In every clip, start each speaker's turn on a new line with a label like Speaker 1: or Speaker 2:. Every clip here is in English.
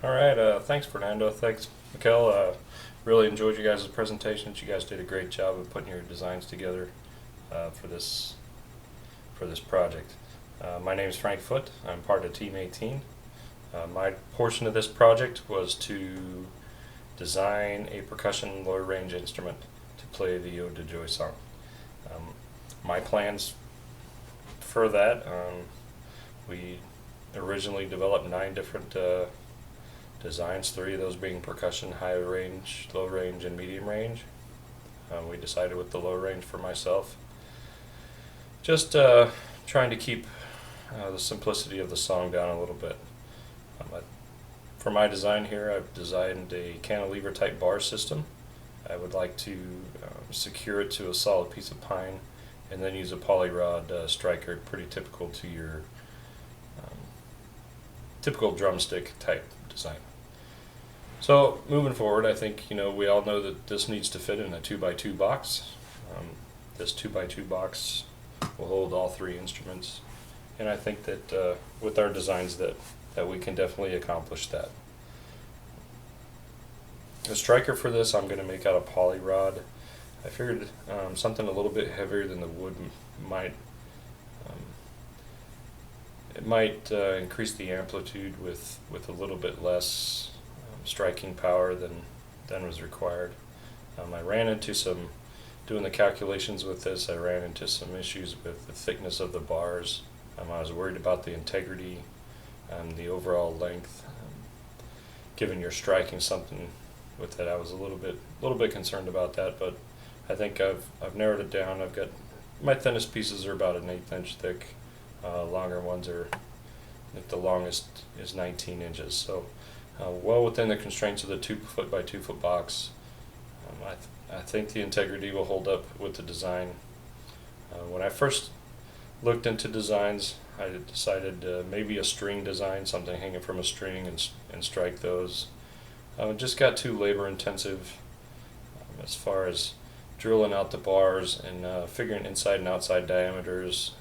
Speaker 1: All right, thanks Fernando. Thanks, Mikkel. Really enjoyed you guys' presentations. You guys did a great job of putting your designs together for this project. My name is Frank Foote. I'm part of Team 18. My portion of this project was to design a percussion lower range instrument to play the Ode to Joy song. Um, my plans for that, we originally developed 9 different designs, 3 of those being percussion, high range, low range, and medium range. We decided with the low range for myself. Just trying to keep the simplicity of the song down a little bit. For my design here, I've designed a cantilever type bar system. I would like to secure it to a solid piece of pine and then use a poly rod striker, pretty typical to your um, typical drumstick type design. So moving forward, I think we all know that this needs to fit in a 2x2 box. This 2x2 box will hold all 3 instruments, and I think that with our designs that we can definitely accomplish that. The striker for this I'm going to make out of poly rod. I figured something a little bit heavier than the wood might increase the amplitude with a little bit less striking power than was required. I ran into doing the calculations with this, I ran into some issues with the thickness of the bars. I was worried about the integrity and the overall length. Given you're striking something with it, I was a little bit concerned about that, but I think I've narrowed it down. I've got my thinnest pieces are about an 1/8 inch thick. Longer ones are, I think the longest is 19 inches. So well within the constraints of the 2 foot by 2 foot box. I think the integrity will hold up with the design. When I first looked into designs, I decided maybe a string design, something hanging from a string, and strike those. It just got too labor intensive as far as drilling out the bars and figuring inside and outside diameters.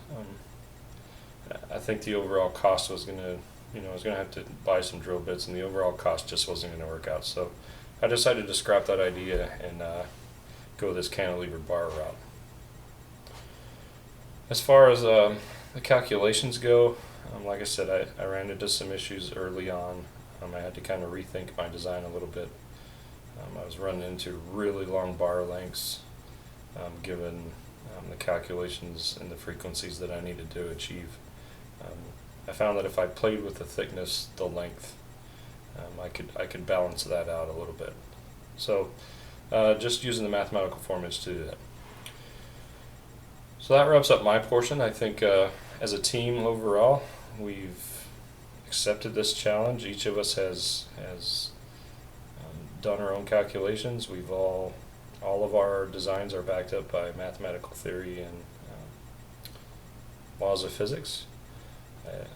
Speaker 1: I think the overall cost was gonna, I was gonna have to buy some drill bits, and the overall cost just wasn't gonna work out. So I decided to scrap that idea and go this cantilever bar route. As far as the calculations go, like I said, I ran into some issues early on. I had to kind of rethink my design a little bit. I was running into really long bar lengths, given the calculations and the frequencies that I needed to achieve. I found that if I played with the thickness, the length, I could balance that out a little bit. So just using the mathematical formulas to do that. So that wraps up my portion. I think as a team overall, we've accepted this challenge. Each of us has done our own calculations. We've all of our designs are backed up by mathematical theory and laws of physics.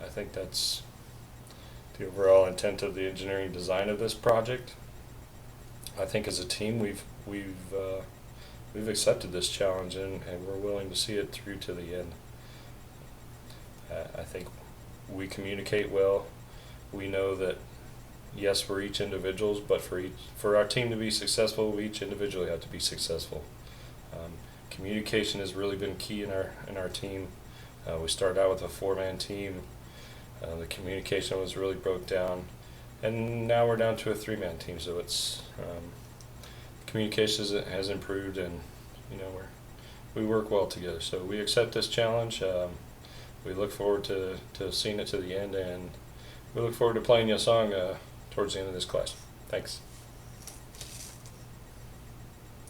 Speaker 1: I think that's the overall intent of the engineering design of this project. I think as a team we've accepted this challenge, and we're willing to see it through to the end. I think we communicate well. We know that yes, we're each individuals, but for our team to be successful, we each individually have to be successful. Communication has really been key in our team. We started out with a 4-man team. The communication was really broke down, and now we're down to a 3-man team. So it's communication has improved, and we work well together. So we accept this challenge. We look forward to seeing it to the end, and we look forward to playing you a song towards the end of this class. Thanks.